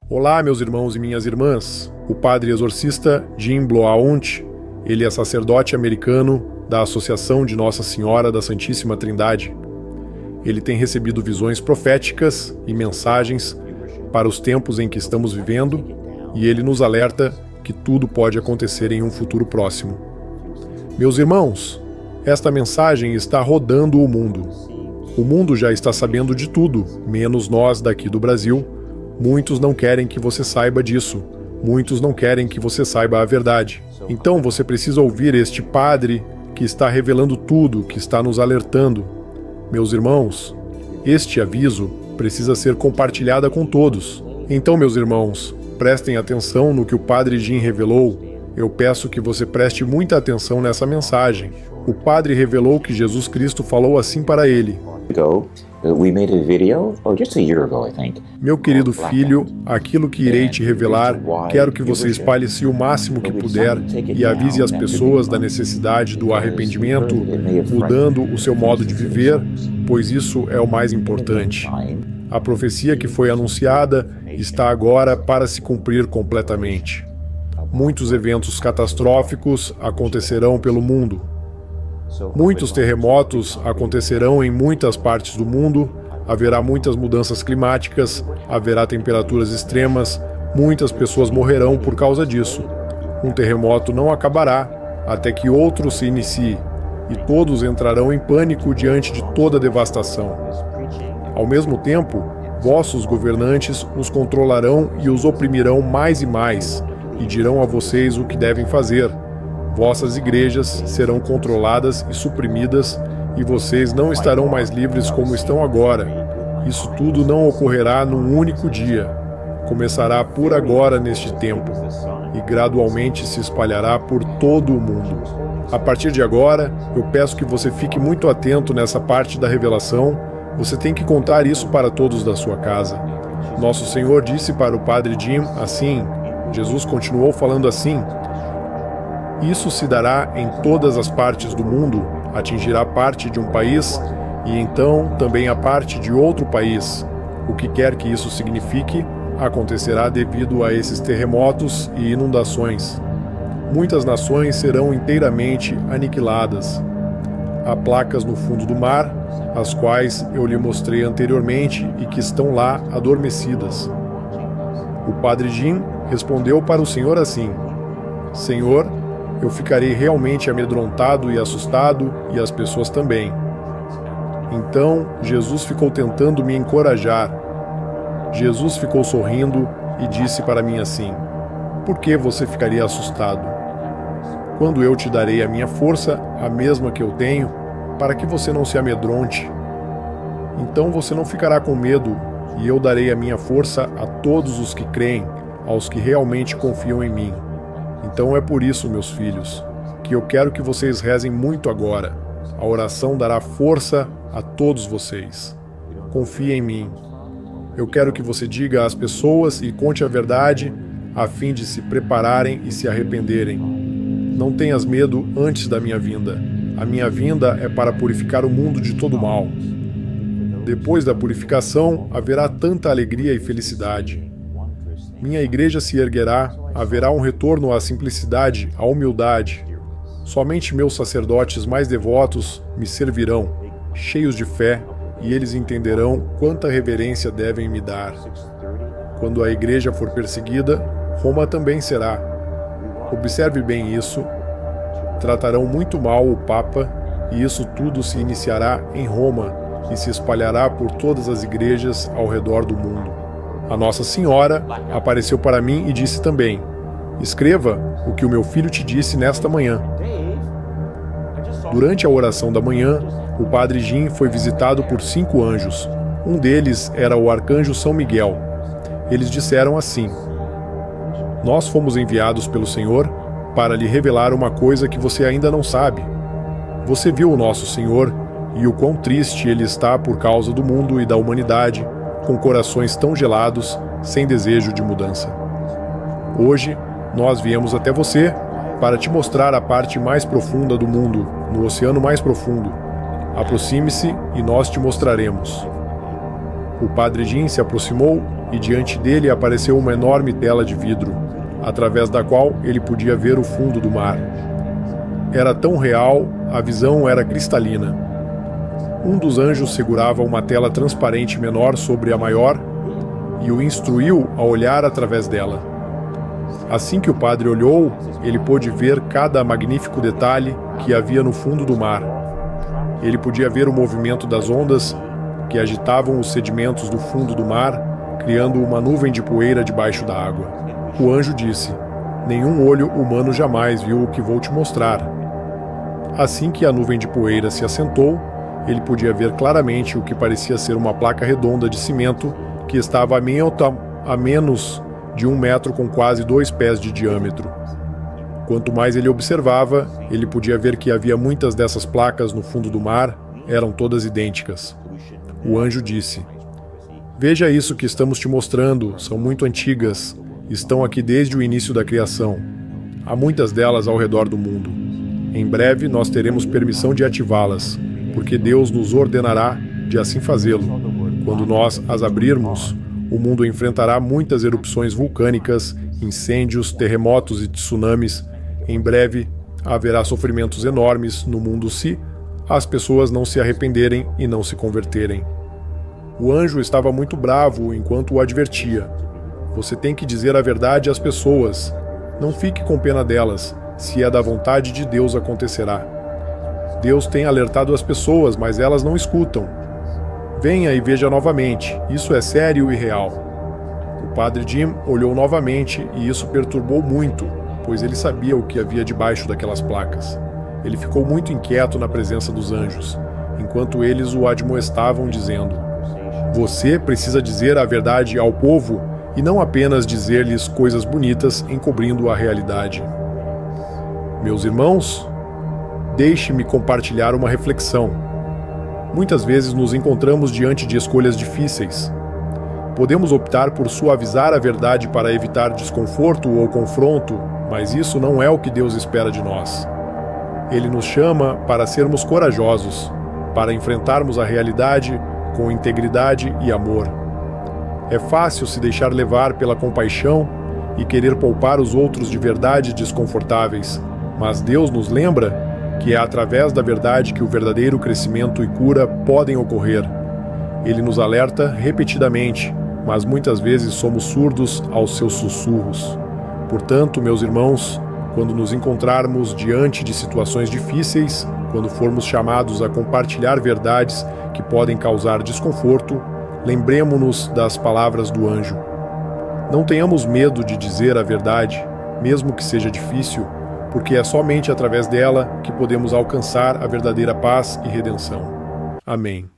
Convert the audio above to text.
Olá, meus irmãos e minhas irmãs. O padre exorcista Jim Blount, ele é sacerdote americano da Associação de Nossa Senhora da Santíssima Trindade. Ele tem recebido visões proféticas e mensagens para os tempos em que estamos vivendo, e ele nos alerta que tudo pode acontecer em um futuro próximo. Meus irmãos, esta mensagem está rodando o mundo. O mundo já está sabendo de tudo, menos nós daqui do Brasil. Muitos não querem que você saiba disso. Muitos não querem que você saiba a verdade. Então você precisa ouvir este padre que está revelando tudo, que está nos alertando. Meus irmãos, este aviso precisa ser compartilhado com todos. Então, meus irmãos, prestem atenção no que o padre Jim revelou. Eu peço que você preste muita atenção nessa mensagem. O padre revelou que Jesus Cristo falou assim para ele. Meu querido filho, aquilo que irei te revelar, quero que você espalhe-se o máximo que puder e avise as pessoas da necessidade do arrependimento, mudando o seu modo de viver, pois isso é o mais importante. A profecia que foi anunciada está agora para se cumprir completamente. Muitos eventos catastróficos acontecerão pelo mundo. Muitos terremotos acontecerão em muitas partes do mundo, haverá muitas mudanças climáticas, haverá temperaturas extremas, muitas pessoas morrerão por causa disso. Um terremoto não acabará até que outro se inicie, e todos entrarão em pânico diante de toda a devastação. Ao mesmo tempo, vossos governantes os controlarão e os oprimirão mais e mais, e dirão a vocês o que devem fazer. Vossas igrejas serão controladas e suprimidas, e vocês não estarão mais livres como estão agora. Isso tudo não ocorrerá num único dia. Começará por agora neste tempo, e gradualmente se espalhará por todo o mundo. A partir de agora, eu peço que você fique muito atento nessa parte da revelação. Você tem que contar isso para todos da sua casa. Nosso Senhor disse para o padre Jim assim, Jesus continuou falando assim, isso se dará em todas as partes do mundo, atingirá parte de um país e então também a parte de outro país. O que quer que isso signifique, acontecerá devido a esses terremotos e inundações. Muitas nações serão inteiramente aniquiladas. Há placas no fundo do mar, as quais eu lhe mostrei anteriormente e que estão lá adormecidas. O padre Jim respondeu para o Senhor assim, Senhor, eu ficarei realmente amedrontado e assustado, e as pessoas também. Então, Jesus ficou tentando me encorajar. Jesus ficou sorrindo e disse para mim assim, por que você ficaria assustado? Quando eu te darei a minha força, a mesma que eu tenho, para que você não se amedronte. Então você não ficará com medo, e eu darei a minha força a todos os que creem, aos que realmente confiam em mim. Então é por isso, meus filhos, que eu quero que vocês rezem muito agora. A oração dará força a todos vocês. Confie em mim. Eu quero que você diga às pessoas e conte a verdade, a fim de se prepararem e se arrependerem. Não tenhas medo antes da minha vinda. A minha vinda é para purificar o mundo de todo mal. Depois da purificação, haverá tanta alegria e felicidade. Minha igreja se erguerá, haverá um retorno à simplicidade, à humildade. Somente meus sacerdotes mais devotos me servirão, cheios de fé, e eles entenderão quanta reverência devem me dar. Quando a igreja for perseguida, Roma também será. Observe bem isso. Tratarão muito mal o Papa, e isso tudo se iniciará em Roma e se espalhará por todas as igrejas ao redor do mundo. A Nossa Senhora apareceu para mim e disse também, escreva o que o meu filho te disse nesta manhã. Durante a oração da manhã, o padre Jim foi visitado por 5 anjos. Um deles era o arcanjo São Miguel. Eles disseram assim, nós fomos enviados pelo Senhor para lhe revelar uma coisa que você ainda não sabe. Você viu o nosso Senhor e o quão triste ele está por causa do mundo e da humanidade, com corações tão gelados, sem desejo de mudança. Hoje, nós viemos até você para te mostrar a parte mais profunda do mundo, no oceano mais profundo. Aproxime-se e nós te mostraremos. O padre Jim se aproximou e diante dele apareceu uma enorme tela de vidro, através da qual ele podia ver o fundo do mar. Era tão real, a visão era cristalina. Um dos anjos segurava uma tela transparente menor sobre a maior e o instruiu a olhar através dela. Assim que o padre olhou, ele pôde ver cada magnífico detalhe que havia no fundo do mar. Ele podia ver o movimento das ondas que agitavam os sedimentos do fundo do mar, criando uma nuvem de poeira debaixo da água. O anjo disse: "Nenhum olho humano jamais viu o que vou te mostrar." Assim que a nuvem de poeira se assentou, ele podia ver claramente o que parecia ser uma placa redonda de cimento que estava a menos de 1 metro com quase 2 pés de diâmetro. Quanto mais ele observava, ele podia ver que havia muitas dessas placas no fundo do mar, eram todas idênticas. O anjo disse: "Veja isso que estamos te mostrando, são muito antigas, estão aqui desde o início da criação. Há muitas delas ao redor do mundo. Em breve nós teremos permissão de ativá-las, porque Deus nos ordenará de assim fazê-lo. Quando nós as abrirmos, o mundo enfrentará muitas erupções vulcânicas, incêndios, terremotos e tsunamis. Em breve, haverá sofrimentos enormes no mundo se as pessoas não se arrependerem e não se converterem." O anjo estava muito bravo enquanto o advertia. "Você tem que dizer a verdade às pessoas. Não fique com pena delas. Se é da vontade de Deus, acontecerá. Deus tem alertado as pessoas, mas elas não escutam. Venha e veja novamente, isso é sério e real." O padre Jim olhou novamente e isso perturbou muito, pois ele sabia o que havia debaixo daquelas placas. Ele ficou muito inquieto na presença dos anjos, enquanto eles o admoestavam, dizendo: "Você precisa dizer a verdade ao povo e não apenas dizer-lhes coisas bonitas encobrindo a realidade." Meus irmãos, deixe-me compartilhar uma reflexão. Muitas vezes nos encontramos diante de escolhas difíceis. Podemos optar por suavizar a verdade para evitar desconforto ou confronto, mas isso não é o que Deus espera de nós. Ele nos chama para sermos corajosos, para enfrentarmos a realidade com integridade e amor. É fácil se deixar levar pela compaixão e querer poupar os outros de verdades desconfortáveis, mas Deus nos lembra que é através da verdade que o verdadeiro crescimento e cura podem ocorrer. Ele nos alerta repetidamente, mas muitas vezes somos surdos aos seus sussurros. Portanto, meus irmãos, quando nos encontrarmos diante de situações difíceis, quando formos chamados a compartilhar verdades que podem causar desconforto, lembremo-nos das palavras do anjo. Não tenhamos medo de dizer a verdade, mesmo que seja difícil, porque é somente através dela que podemos alcançar a verdadeira paz e redenção. Amém.